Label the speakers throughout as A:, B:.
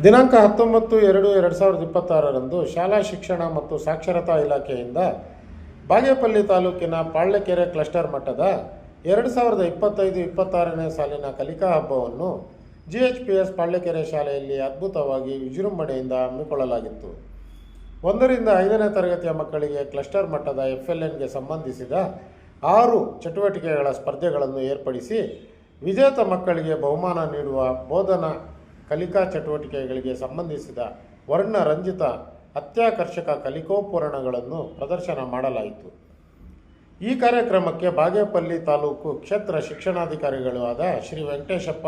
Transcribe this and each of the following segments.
A: ದಿನಾಂಕ 19/2/2026ರಂದು ಶಾಲಾ ಶಿಕ್ಷಣ ಮತ್ತು ಸಾಕ್ಷರತಾ ಇಲಾಖೆಯಿಂದ ಬಾಗೇಪಲ್ಲಿ ತಾಲೂಕಿನ ಪಾಳ್ಯಕೆರೆ ಕ್ಲಸ್ಟರ್ ಮಟ್ಟದ 2025-26ನೇ ಸಾಲಿನ ಕಲಿಕಾ ಹಬ್ಬವನ್ನು GHPS ಪಾಳ್ಯಕೆರೆ ಶಾಲೆಯಲ್ಲಿ ಅದ್ಭುತವಾಗಿ ವಿಜೃಂಭಣೆಯಿಂದ ಹಮ್ಮಿಕೊಳ್ಳಲಾಗಿತ್ತು. 1ರಿಂದ 5ನೇ ತರಗತಿಯ ಮಕ್ಕಳಿಗೆ ಕ್ಲಸ್ಟರ್ ಮಟ್ಟದ FLNಗೆ ಸಂಬಂಧಿಸಿದ 6 ಚಟುವಟಿಕೆಗಳ ಸ್ಪರ್ಧೆಗಳನ್ನು ಏರ್ಪಡಿಸಿ ವಿಜೇತ ಮಕ್ಕಳಿಗೆ ಬಹುಮಾನ ನೀಡುವ ಬೋಧನಾ ಕಲಿಕಾ ಚಟುವಟಿಕೆಗಳಿಗೆ ಸಂಬಂಧಿಸಿದ ವರ್ಣರಂಜಿತ ಅತ್ಯಾಕರ್ಷಕ ಕಲಿಕೋಪಕರಣಗಳನ್ನು ಪ್ರದರ್ಶನ ಮಾಡಲಾಯಿತು. ಈ ಕಾರ್ಯಕ್ರಮಕ್ಕೆ ಬಾಗೇಪಲ್ಲಿ ತಾಲೂಕು ಕ್ಷೇತ್ರ ಶಿಕ್ಷಣಾಧಿಕಾರಿಗಳು ಆದ ಶ್ರೀ ವೆಂಕಟೇಶಪ್ಪ,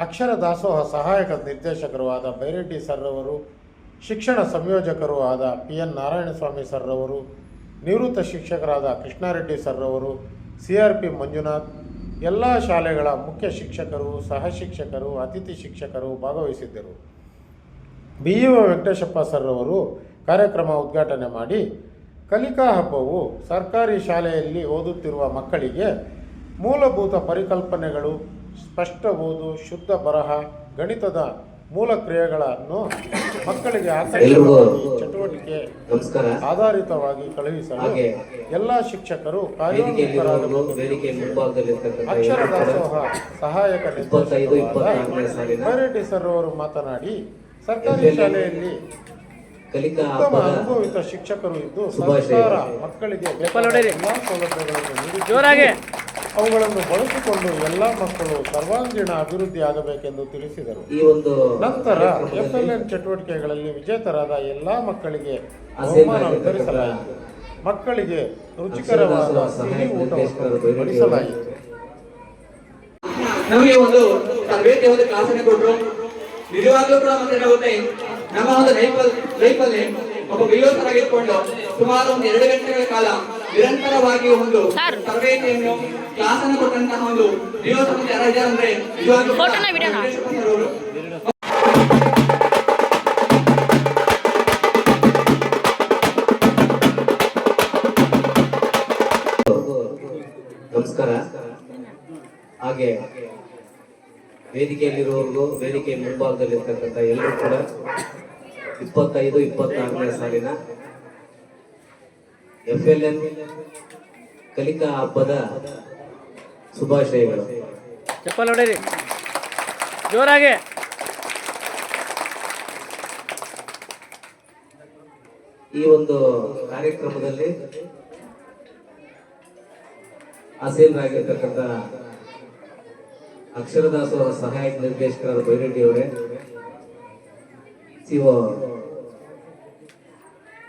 A: ಅಕ್ಷರ ದಾಸೋಹ ಸಹಾಯಕ ನಿರ್ದೇಶಕರು ಆದ ಬೈರೆಡ್ಡಿ ಸರ್ರವರು, ಶಿಕ್ಷಣ ಸಂಯೋಜಕರು ಆದ PN ನಾರಾಯಣಸ್ವಾಮಿ ಸರ್ರವರು, ನಿವೃತ್ತ ಶಿಕ್ಷಕರಾದ ಕೃಷ್ಣಾರೆಡ್ಡಿ ಸರ್ರವರು, CRP ಮಂಜುನಾಥ್, ಎಲ್ಲ ಶಾಲೆಗಳ ಮುಖ್ಯ ಶಿಕ್ಷಕರು, ಸಹ ಶಿಕ್ಷಕರು, ಅತಿಥಿ ಶಿಕ್ಷಕರು ಭಾಗವಹಿಸಿದ್ದರು. BEO ವೆಂಕಟೇಶಪ್ಪ ಸರ್ರವರು ಕಾರ್ಯಕ್ರಮ ಉದ್ಘಾಟನೆ ಮಾಡಿ, ಕಲಿಕಾ ಹಬ್ಬವು ಸರ್ಕಾರಿ ಶಾಲೆಯಲ್ಲಿ ಓದುತ್ತಿರುವ ಮಕ್ಕಳಿಗೆ ಮೂಲಭೂತ ಪರಿಕಲ್ಪನೆಗಳು, ಸ್ಪಷ್ಟ ಓದು, ಶುದ್ಧ ಬರಹ, ಗಣಿತದ ಮೂಲ ಕ್ರಿಯೆಗಳನ್ನು ಮಕ್ಕಳಿಗೆ ಆಸಕ್ತಿಯಾಗಿ ಚಟುವಟಿಕೆ ಆಧಾರಿತವಾಗಿ ಕಳುಹಿಸಲು ಎಲ್ಲ ಶಿಕ್ಷಕರು ಕಾರ್ಯೋನ್ಮುಖರಾಗಬೇಕು. ಅಕ್ಷರ ದಾಸೋಹ ಸಹಾಯಕ ಬೈರೆಡ್ಡಿ ಸರ್ ಅವರು ಮಾತನಾಡಿ, ಸರ್ಕಾರಿ ಶಾಲೆಯಲ್ಲಿ ಉತ್ತಮ ಅನುಭವಿತ ಶಿಕ್ಷಕರು ಇದ್ದು ಸರ್ಕಾರ ಮಕ್ಕಳಿಗೆ ಎಲ್ಲ ಸೌಲಭ್ಯಗಳನ್ನು ನೀಡಿ ಅವುಗಳನ್ನು ಬಳಸಿಕೊಂಡು ಎಲ್ಲ ಮಕ್ಕಳು ಸರ್ವಾಂಗೀಣ ಅಭಿವೃದ್ಧಿ ಆಗಬೇಕೆಂದು ತಿಳಿಸಿದರು. ನಂತರ FLN ಚಟುವಟಿಕೆಗಳಲ್ಲಿ ವಿಜೇತರಾದ ಎಲ್ಲ ಮಕ್ಕಳಿಗೆ ಬಹುಮಾನ ವಿತರಿಸಲಾಯಿತು. ಮಕ್ಕಳಿಗೆ ರುಚಿಕರವಾದ ಸಿಹಿ ಊಟವನ್ನು ಬಡಿಸಲಾಯಿತು.
B: ನಮಗೆ ಒಂದು ತರಬೇತಿ ಒಂದು ಕ್ಲಾಸನ್ನು ಕೊಟ್ಟರು. ನಿಜವಾಗ್ಲೂ ಕೂಡ ಮತ್ತೆ ನಮ್ಮ ಒಂದು ಲೈಫಲ್ಲಿ ಒಬ್ಬ ವಿಯೋಧರಾಗಿಟ್ಕೊಂಡು ಸುಮಾರು ಒಂದು 2 ಗಂಟೆಗಳ ಕಾಲ ನಿರಂತರವಾಗಿ ಒಂದು ತರಬೇತಿಯನ್ನು ಕ್ಲಾಸನ್ನು ಕೊಟ್ಟಂತಹ ಒಂದು ವಿಯೋಧರು ಯಾರಿದ್ದಾರೆ ಅಂದ್ರೆ ನಿಜವಾಗ್ಲೂ
C: ನಮಸ್ಕಾರ. ಹಾಗೆ ವೇದಿಕೆಯಲ್ಲಿರುವವರಿಗೂ ವೇದಿಕೆ ಮುಂಭಾಗದಲ್ಲಿರ್ತಕ್ಕಂಥ ಎಲ್ಲರೂ ಕೂಡ 25-26ನೇ ಸಾಲಿನ FLN ಕಲಿಕಾ ಹಬ್ಬದ ಶುಭಾಶಯಗಳು.
D: ಜೋರಾಗಿ
C: ಈ ಒಂದು ಕಾರ್ಯಕ್ರಮದಲ್ಲಿ ಆಸೀನರಾಗಿರ್ತಕ್ಕಂಥ ಅಕ್ಷರ ದಾಸೋಹ ಸಹಾಯಕ ನಿರ್ದೇಶಕರಾದ ಬೈರೆಡ್ಡಿ ಅವರೇ, CO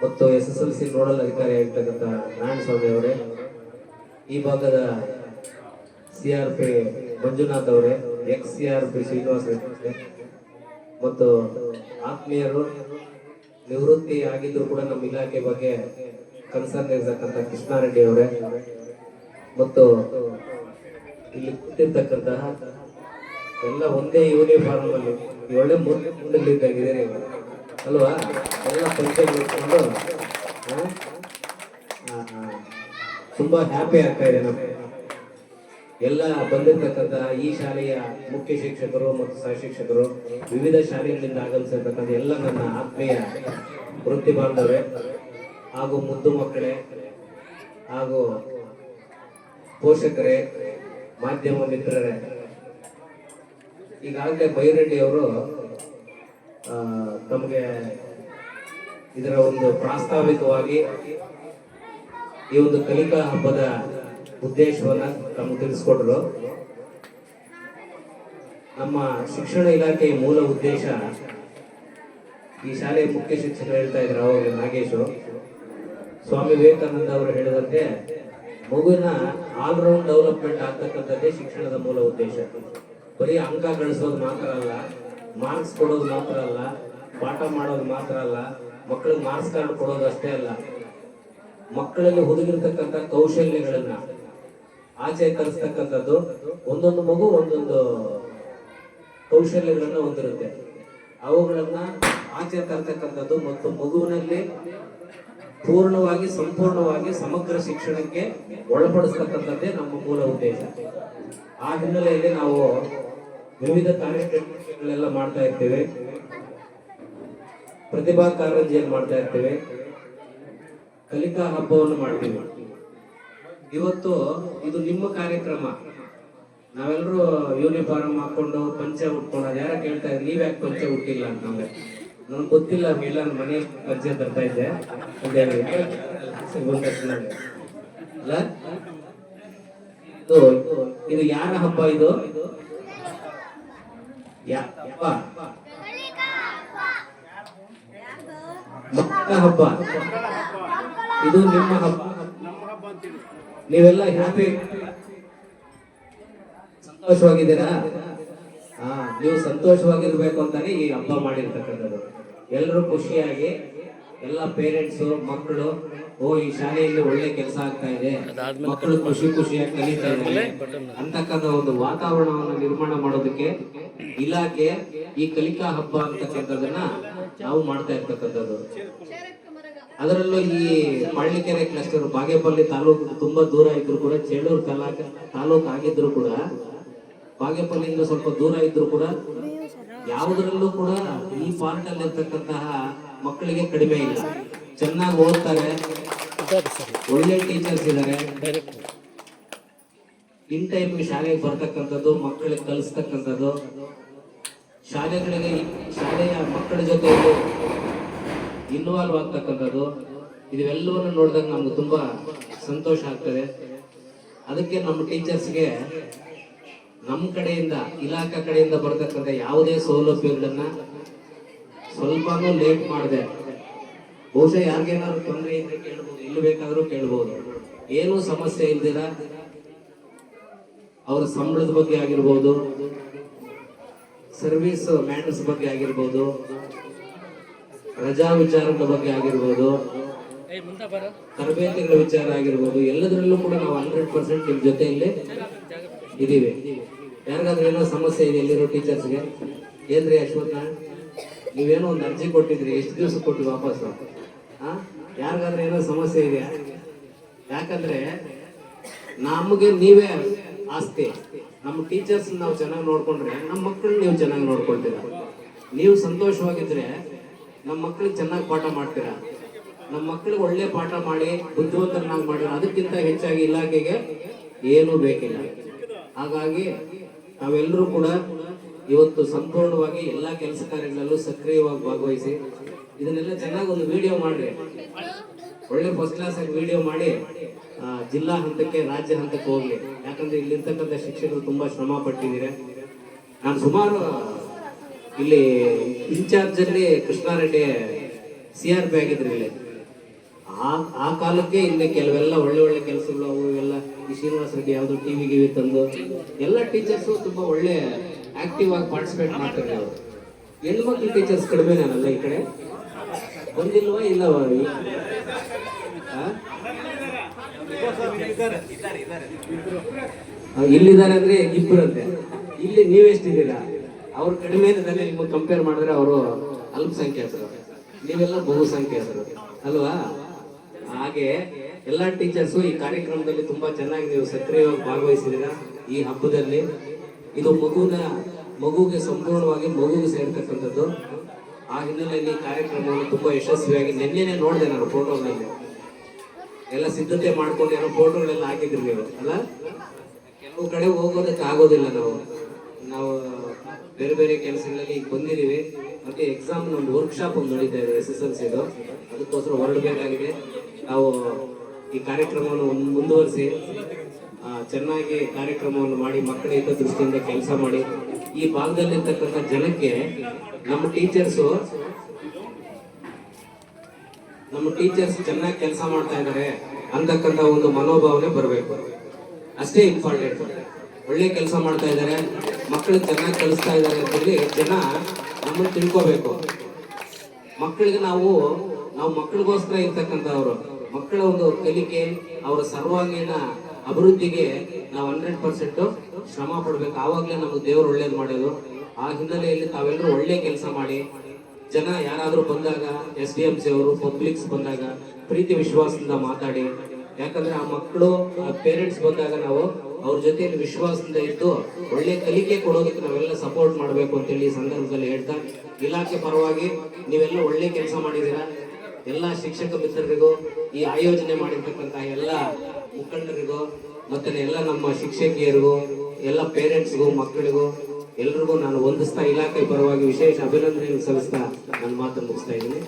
C: ಮತ್ತು SSLC ನೋಡಲ್ ಅಧಿಕಾರಿ ಆಗಿರ್ತಕ್ಕಂಥ ನಾರಾಯಣಸ್ವಾಮಿ ಅವರೇ, ಈ ಭಾಗದ CRP ಮಂಜುನಾಥ್ ಅವರೇ, ex-CRP ಶ್ರೀನಿವಾಸ ಮತ್ತು ಆತ್ಮೀಯರು, ನಿವೃತ್ತಿ ಆಗಿದ್ರು ಕೂಡ ನಮ್ಮ ಇಲಾಖೆ ಬಗ್ಗೆ ಕನ್ಸರ್ನ್ ಇರ್ತಕ್ಕಂಥ ಕೃಷ್ಣಾರೆಡ್ಡಿ ಅವರೇ ಮತ್ತು ಇಲ್ಲಿ ಕೂತಿರ್ತಕ್ಕಂತಹ ಎಲ್ಲ ಒಂದೇ ಯೂನಿಫಾರ್ಮ್ ಅಲ್ಲಿ ಒಳ್ಳೆ ಮುಂದಲ್ಲಿದ್ದಾಗಿದ್ದೀರಿ ಅಲ್ವಾ? ಎಲ್ಲ ಪರೀಕ್ಷೆಗಳು ಇಟ್ಕೊಂಡು ತುಂಬಾ ಹ್ಯಾಪಿ ಆಗ್ತಾ ಇದೆ ನಮಗೆ. ಎಲ್ಲ ಬಂದಿರ್ತಕ್ಕಂತಹ ಈ ಶಾಲೆಯ ಮುಖ್ಯ ಶಿಕ್ಷಕರು ಮತ್ತು ಸಹ ಶಿಕ್ಷಕರು, ವಿವಿಧ ಶಾಲೆಗಳಿಂದ ಆಗಮಿಸಿರ್ತಕ್ಕಂಥ ಎಲ್ಲ ನನ್ನ ಆತ್ಮೀಯ ವೃತ್ತಿ ಬಾಂಧವರೇ ಹಾಗೂ ಮುದ್ದು ಮಕ್ಕಳೇ ಹಾಗೂ ಪೋಷಕರೇ, ಮಾಧ್ಯಮ ಮಿತ್ರರೇ, ಈಗಾಗಲೇ ಬೈರೆಡ್ಡಿ ಅವರು ತಮಗೆ ಇದರ ಒಂದು ಪ್ರಾಸ್ತಾವಿಕವಾಗಿ ಈ ಒಂದು ಕಲಿಕಾ ಹಬ್ಬದ ಉದ್ದೇಶವನ್ನ ತಮಗೆ ತಿಳಿಸ್ಕೊಟ್ರು. ನಮ್ಮ ಶಿಕ್ಷಣ ಇಲಾಖೆಯ ಮೂಲ ಉದ್ದೇಶ, ಈ ಶಾಲೆಯ ಮುಖ್ಯ ಶಿಕ್ಷಕರು ಹೇಳ್ತಾ ಇದ್ರು ಅವಾಗ ನಾಗೇಶ್, ಸ್ವಾಮಿ ವಿವೇಕಾನಂದ ಅವರು ಹೇಳಿದಂತೆ ಮಗುವಿನ ಆಲ್ರೌಂಡ್ ಡೆವಲಪ್ಮೆಂಟ್ ಆಗ್ತಕ್ಕಂಥದ್ದೇ ಶಿಕ್ಷಣದ ಮೂಲ ಉದ್ದೇಶ. ಬರೀ ಅಂಕ ಗಳಿಸೋದು ಮಾತ್ರ ಅಲ್ಲ, ಮಾರ್ಕ್ಸ್ ಕೊಡೋದು ಮಾತ್ರ ಅಲ್ಲ, ಪಾಠ ಮಾಡೋದು ಮಾತ್ರ ಅಲ್ಲ, ಮಕ್ಕಳಿಗೆ ಮಾರ್ಕ್ಸ್ ಕಾರ್ಡ್ ಕೊಡೋದು ಅಷ್ಟೇ ಅಲ್ಲ, ಮಕ್ಕಳಲ್ಲಿ ಹುದುಗಿರ್ತಕ್ಕಂಥ ಕೌಶಲ್ಯಗಳನ್ನ ಆಚೆ ತರಿಸ್ತಕ್ಕಂಥದ್ದು. ಒಂದೊಂದು ಮಗು ಒಂದೊಂದು ಕೌಶಲ್ಯಗಳನ್ನ ಹೊಂದಿರುತ್ತೆ, ಅವುಗಳನ್ನ ಆಚೆ ತರ್ತಕ್ಕಂಥದ್ದು ಮತ್ತು ಮಗುವಿನಲ್ಲಿ ಪೂರ್ಣವಾಗಿ ಸಂಪೂರ್ಣವಾಗಿ ಸಮಗ್ರ ಶಿಕ್ಷಣಕ್ಕೆ ಒಳಪಡಿಸ್ತಕ್ಕಂಥದ್ದೇ ನಮ್ಮ ಮೂಲ ಉದ್ದೇಶ. ಆ ಹಿನ್ನೆಲೆಯಲ್ಲಿ ನಾವು ವಿವಿಧ ಕಾರ್ಯಕ್ರಮಗಳೆಲ್ಲ ಮಾಡ್ತಾ ಇರ್ತೇವೆ. ಪ್ರತಿಭಾ ಕಾರಂಜಿಯನ್ನು ಮಾಡ್ತಾ ಇರ್ತೇವೆ, ಕಲಿಕಾ ಹಬ್ಬವನ್ನು ಮಾಡ್ತೀವಿ. ಇವತ್ತು ಇದು ನಿಮ್ಮ ಕಾರ್ಯಕ್ರಮ. ನಾವೆಲ್ಲರೂ ಯೂನಿಫಾರ್ಮ್ ಹಾಕೊಂಡು ಪಂಚೆ ಉಟ್ಕೊಂಡು ಯಾರ ಕೇಳ್ತಾ ಇದ್ರಿ, ನೀವ್ ಯಾಕೆ ಪಂಚೆ ಉಟ್ಟಿಲ್ಲ ಅಂತ. ನನಗೆ ಗೊತ್ತಿಲ್ಲ, ಇಲ್ಲ ನನ್ನ ಮನೆ ಪಂಚೆ ತರ್ತಾ ಇದ್ದೆ ಅಲ್ಲ. ಇದು ಯಾರ ಹಬ್ಬ? ಇದು ಮಕ್ಕಳ ಹಬ್ಬ. ಇದು ನಿಮ್ಮ ಹಬ್ಬ. ನೀವೆಲ್ಲ ಹ್ಯಾಪಿ, ಸಂತೋಷವಾಗಿದ್ದೀರಾ? ನೀವು ಸಂತೋಷವಾಗಿರ್ಬೇಕು ಅಂತಾನೆ ಈ ಹಬ್ಬ ಮಾಡಿರ್ತಕ್ಕಂಥದ್ದು. ಎಲ್ಲರೂ ಖುಷಿಯಾಗಿ, ಎಲ್ಲ ಪೇರೆಂಟ್ಸು, ಮಕ್ಕಳು, ಈ ಶಾಲೆಯಲ್ಲಿ ಒಳ್ಳೆ ಕೆಲಸ ಆಗ್ತಾ ಇದೆ, ಮಕ್ಕಳು ಖುಷಿಯಾಗಿ ಕಲಿತಾ ಇದ್ದಾರೆ ಅಂತಕ್ಕಂಥ ಒಂದು ವಾತಾವರಣವನ್ನು ನಿರ್ಮಾಣ ಮಾಡೋದಕ್ಕೆ ಇಲಾಖೆ ಈ ಕಲಿಕಾ ಹಬ್ಬ ಅಂತಕ್ಕಂಥದನ್ನ ನಾವು ಮಾಡ್ತಾ ಇರ್ತಕ್ಕಂಥದ್ದು. ಅದರಲ್ಲೂ ಈ ಪಳ್ಳಿಕೆರೆ ಕ್ಲಸ್ಟರ್ ಬಾಗೇಪಲ್ಲಿ ತಾಲೂಕು ತುಂಬಾ ದೂರ ಇದ್ರು ಕೂಡ, ಚೇಳೂರು ತಾಲೂಕು ಆಗಿದ್ರು ಕೂಡ, ಬಾಗೇಪಲ್ಲಿಂದ ಸ್ವಲ್ಪ ದೂರ ಇದ್ರು ಕೂಡ, ಯಾವುದರಲ್ಲೂ ಕೂಡ ಈ ಪಾರ್ಟ್ ಅಲ್ಲಿ ಇರ್ತಕ್ಕಂತಹ ಮಕ್ಕಳಿಗೆ ಕಡಿಮೆ ಇಲ್ಲ. ಚೆನ್ನಾಗಿ ಓದ್ತಾರೆ, ಒಳ್ಳೆ ಟೀಚರ್ಸ್ ಇದ್ದಾರೆ, ಇನ್ ಟೈಮ್ ಶಾಲೆಗೆ ಬರ್ತಕ್ಕಂಥದ್ದು, ಮಕ್ಕಳಿಗೆ ಕಲಿಸ್ತಕ್ಕಂಥದ್ದು, ಶಾಲೆಗಳಿಗೆ ಶಾಲೆಯ ಮಕ್ಕಳ ಜೊತೆ ಇನ್ವಾಲ್ವ್ ಆಗ್ತಕ್ಕಂಥದ್ದು, ಇದೆಲ್ಲವನ್ನು ನೋಡಿದಾಗ ನಮ್ಗೆ ತುಂಬಾ ಸಂತೋಷ ಆಗ್ತದೆ. ಅದಕ್ಕೆ ನಮ್ಮ ಟೀಚರ್ಸ್ಗೆ ನಮ್ಮ ಕಡೆಯಿಂದ, ಇಲಾಖೆ ಕಡೆಯಿಂದ ಬರ್ತಕ್ಕಂಥ ಯಾವುದೇ ಸೌಲಭ್ಯಗಳನ್ನ ಸ್ವಲ್ಪನೂ ಲೇಟ್ ಮಾಡಿದೆ, ಬಹುಶಃ ಯಾರಿಗೇನಾದ್ರು ತೊಂದರೆ ಇದ್ರೆ ಕೇಳ್ಬೋದು, ಎಲ್ಲಿ ಬೇಕಾದ್ರೂ ಕೇಳ್ಬೋದು, ಏನೂ ಸಮಸ್ಯೆ ಇಲ್ದಿರ ಅವರ ಸಂಬಳದ ಬಗ್ಗೆ ಆಗಿರ್ಬೋದು, ಸರ್ವಿಸ್ ಮ್ಯಾಟರ್ಸ್ ಬಗ್ಗೆ ಆಗಿರ್ಬೋದು, ರಜಾ ವಿಚಾರದ ಬಗ್ಗೆ ಆಗಿರ್ಬೋದು, ತರಬೇತಿಗಳ ವಿಚಾರ ಆಗಿರ್ಬೋದು, ಎಲ್ಲದರಲ್ಲೂ ಕೂಡ ನಾವು 100% ನಿಮ್ ಜೊತೆಯಲ್ಲಿ ಇದೀವಿ. ಯಾರಿಗಾದ್ರೂ ಏನೋ ಸಮಸ್ಯೆ ಇದೆ ಎಲ್ಲಿರೋ ಟೀಚರ್ಸ್ಗೆ, ಏನ್ರಿ ಅಶ್ವತ್ಥ ನೀವೇನೋ ಒಂದು ಅರ್ಜಿ ಕೊಟ್ಟಿದ್ರಿ, ಎಷ್ಟು ದಿವಸ ಕೊಟ್ಟು ವಾಪಸ್? ಯಾರಿಗಾದ್ರೂ ಏನೋ ಸಮಸ್ಯೆ ಇದೆಯಾ? ಯಾಕಂದ್ರೆ ನಮಗೆ ನೀವೇ ಆಸ್ತಿ. ನಮ್ಮ ಟೀಚರ್ಸ್ ನಾವು ಚೆನ್ನಾಗಿ ನೋಡ್ಕೊಂಡ್ರೆ ನಮ್ಮ ಮಕ್ಕಳನ್ನ ನೀವು ಚೆನ್ನಾಗಿ ನೋಡ್ಕೊಳ್ತೀರಾ. ನೀವು ಸಂತೋಷವಾಗಿದ್ರೆ ನಮ್ಮ ಮಕ್ಕಳಿಗೆ ಚೆನ್ನಾಗಿ ಪಾಠ ಮಾಡ್ತೀರಾ. ನಮ್ಮ ಮಕ್ಕಳಿಗೆ ಒಳ್ಳೆ ಪಾಠ ಮಾಡಿ ಬುದ್ಧಿವಂತರನ್ನಾಗಿ ಮಾಡಿ, ಅದಕ್ಕಿಂತ ಹೆಚ್ಚಾಗಿ ಇಲಾಖೆಗೆ ಏನೂ ಬೇಕಿಲ್ಲ. ಹಾಗಾಗಿ ನಾವೆಲ್ಲರೂ ಕೂಡ ಇವತ್ತು ಸಂಪೂರ್ಣವಾಗಿ ಎಲ್ಲಾ ಕೆಲಸ ಕಾರ್ಯಗಳಲ್ಲೂ ಸಕ್ರಿಯವಾಗಿ ಭಾಗವಹಿಸಿ ಇದನ್ನೆಲ್ಲ ಚೆನ್ನಾಗಿ ಒಂದು ವಿಡಿಯೋ ಮಾಡ್ರಿ, ಒಳ್ಳೆ ಫಸ್ಟ್ ಕ್ಲಾಸ್ ಆಗಿ ವಿಡಿಯೋ ಮಾಡಿ ಜಿಲ್ಲಾ ಹಂತಕ್ಕೆ, ರಾಜ್ಯ ಹಂತಕ್ಕೆ ಹೋಗ್ಲಿ. ಯಾಕಂದ್ರೆ ಇಲ್ಲಿರ್ತಕ್ಕಂಥ ಶಿಕ್ಷಕರು ತುಂಬಾ ಶ್ರಮ ಪಟ್ಟಿದ್ದೀರಾ. ನಾನು ಸುಮಾರು ಇಲ್ಲಿ ಇನ್ಚಾರ್ಜ್ ಅಲ್ಲಿ ಕೃಷ್ಣಾರೆಡ್ಡಿ CRP ಆಗಿದ್ರು ಇಲ್ಲಿ. ಆ ಕಾಲಕ್ಕೆ ಇಲ್ಲಿ ಕೆಲವೆಲ್ಲ ಒಳ್ಳೆ ಕೆಲಸಗಳು ಅವು ಎಲ್ಲ, ಈ ಶ್ರೀನಿವಾಸ ರೆಡ್ಡಿ ಯಾವ್ದು ಟಿವಿ ತಂದು ಎಲ್ಲ ಟೀಚರ್ಸು ತುಂಬಾ ಒಳ್ಳೆ ಆಕ್ಟಿವ್ ಆಗಿ ಪಾರ್ಟಿಸಿಪೇಟ್ ಮಾಡ್ತಾರೆ. ಅವರು ಹೆಣ್ಮಕ್ಳು ಟೀಚರ್ಸ್ ಕಡಿಮೆನಲ್ಲ ಈ ಕಡೆ, ಬಂದಿಲ್ವಾ? ಇಲ್ಲವಾ? ಇಲ್ಲಿದ್ದಾರೆ ಅಂದ್ರೆ ಇಬ್ಬರಂತೆ. ಇಲ್ಲಿ ನೀವೆಷ್ಟಿದ್ದೀರಾ? ಅವ್ರು ಕಡಿಮೆ ಇದ್ದಾರೆ, ನಿಮಗೆ ಕಂಪೇರ್ ಮಾಡಿದ್ರೆ ಅವರು ಅಲ್ಪಸಂಖ್ಯಾತರು, ನೀವೆಲ್ಲ ಬಹುಸಂಖ್ಯಾತರು ಅಲ್ವಾ? ಹಾಗೆ ಎಲ್ಲಾ ಟೀಚರ್ಸು ಈ ಕಾರ್ಯಕ್ರಮದಲ್ಲಿ ತುಂಬಾ ಚೆನ್ನಾಗಿ ನೀವು ಸಕ್ರಿಯವಾಗಿ ಭಾಗವಹಿಸಿದ್ದೀರಾ. ಈ ಹಬ್ಬದಲ್ಲಿ ಇದು ಮಗುಗೆ ಸಂಪೂರ್ಣವಾಗಿ ಮಗುಗೆ ಸೇರ್ತಕ್ಕಂಥದ್ದು. ಆ ಹಿನ್ನೆಲೆಯಲ್ಲಿ ಕಾರ್ಯಕ್ರಮವನ್ನು ತುಂಬಾ ಯಶಸ್ವಿಯಾಗಿ ನಿನ್ನೆನೆ ನೋಡಿದೆ ನಾನು ಫೋಟೋಗಳಲ್ಲಿ ಎಲ್ಲ ಸಿದ್ಧತೆ ಮಾಡ್ಕೊಂಡು ಏನೋ ಫೋಟೋಗಳೆಲ್ಲ ಹಾಕಿದ್ರಿ ನೀವು ಅಲ್ಲ. ಕೆಲವು ಕಡೆ ಹೋಗೋದಕ್ಕೆ ಆಗೋದಿಲ್ಲ, ನಾವು ಬೇರೆ ಬೇರೆ ಕೆಲಸಗಳಲ್ಲಿ ಈಗ ಬಂದಿದ್ದೀವಿ. ಮತ್ತೆ ಎಕ್ಸಾಮ್ ಒಂದು ವರ್ಕ್ಶಾಪ್ ಒಂದು ನಡೀತಾ ಇದೆ SSLC, ಅದಕ್ಕೋಸ್ಕರ ಹೊರಡಬೇಕಾಗಿದೆ. ನಾವು ಈ ಕಾರ್ಯಕ್ರಮವನ್ನು ಮುಂದುವರಿಸಿ ಚೆನ್ನಾಗಿ ಕಾರ್ಯಕ್ರಮವನ್ನು ಮಾಡಿ, ಮಕ್ಕಳ ಹಿತದೃಷ್ಟಿಯಿಂದ ಕೆಲಸ ಮಾಡಿ, ಈ ಭಾಗದಲ್ಲಿರ್ತಕ್ಕಂಥ ಜನಕ್ಕೆ ನಮ್ಮ ಟೀಚರ್ಸ್ ಚೆನ್ನಾಗಿ ಕೆಲಸ ಮಾಡ್ತಾ ಇದ್ದಾರೆ ಅಂತಕ್ಕಂಥ ಒಂದು ಮನೋಭಾವನೆ ಬರಬೇಕು. ಅಷ್ಟೇ ಇಂಪಾರ್ಟೆಂಟ್. ಒಳ್ಳೆ ಕೆಲಸ ಮಾಡ್ತಾ ಇದ್ದಾರೆ, ಮಕ್ಕಳಿಗೆ ಚೆನ್ನಾಗಿ ಕಲಿಸ್ತಾ ಇದ್ದಾರೆ ಅಂತೇಳಿ ಜನ ನಮ್ಮನ್ನು ತಿಳ್ಕೋಬೇಕು. ಮಕ್ಕಳಿಗೆ ನಾವು ಮಕ್ಕಳಿಗೋಸ್ಕರ ಇರ್ತಕ್ಕಂಥವ್ರು, ಮಕ್ಕಳ ಒಂದು ಕಲಿಕೆ, ಅವರ ಸರ್ವಾಂಗೀಣ ಅಭಿವೃದ್ಧಿಗೆ ನಾವು 100% ಶ್ರಮ ಪಡ್ಬೇಕು. ಆವಾಗಲೇ ನಮಗೆ ದೇವರು ಒಳ್ಳೇದು ಮಾಡೋದು. ಆ ಹಿನ್ನೆಲೆಯಲ್ಲಿ ತಾವೆಲ್ಲರೂ ಒಳ್ಳೆ ಕೆಲಸ ಮಾಡಿ, ಜನ ಯಾರಾದ್ರೂ ಬಂದಾಗ, SDMC ಅವರು, ಪಬ್ಲಿಕ್ಸ್ ಬಂದಾಗ ಪ್ರೀತಿ ವಿಶ್ವಾಸದಿಂದ ಮಾತಾಡಿ. ಯಾಕಂದ್ರೆ ಆ ಮಕ್ಕಳು, ಆ ಪೇರೆಂಟ್ಸ್ ಬಂದಾಗ ನಾವು ಅವ್ರ ಜೊತೆಯಲ್ಲಿ ವಿಶ್ವಾಸದಿಂದ ಇದ್ದು ಒಳ್ಳೆ ಕಲಿಕೆ ಕೊಡೋದಕ್ಕೆ ನಾವೆಲ್ಲ ಸಪೋರ್ಟ್ ಮಾಡಬೇಕು ಅಂತೇಳಿ ಈ ಸಂದರ್ಭದಲ್ಲಿ ಹೇಳ್ತಾ, ಇಲಾಖೆ ಪರವಾಗಿ ನೀವೆಲ್ಲ ಒಳ್ಳೆ ಕೆಲಸ ಮಾಡಿದ್ದೀರಾ. ಎಲ್ಲ ಶಿಕ್ಷಕ ಮಿತ್ರರಿಗೂ, ಈ ಆಯೋಜನೆ ಮಾಡಿರ್ತಕ್ಕಂಥ ಎಲ್ಲ ಮುಖಂಡರಿಗೂ, ಮತ್ತೆ ಎಲ್ಲ ನಮ್ಮ ಶಿಕ್ಷಕಿಯರಿಗೂ, ಎಲ್ಲ ಪೇರೆಂಟ್ಸ್ಗೂ, ಮಕ್ಕಳಿಗೂ ಎಲ್ರಿಗೂ ನಾನು ವಂದಿಸ್ತಾ, ಇಲಾಖೆ ಪರವಾಗಿ ವಿಶೇಷ ಅಭಿನಂದನೆ ಸಲ್ಲಿಸ್ತಾ ನನ್ನ ಮಾತನ್ನು ಮುಗಿಸ್ತಾ ಇದ್ದೀನಿ.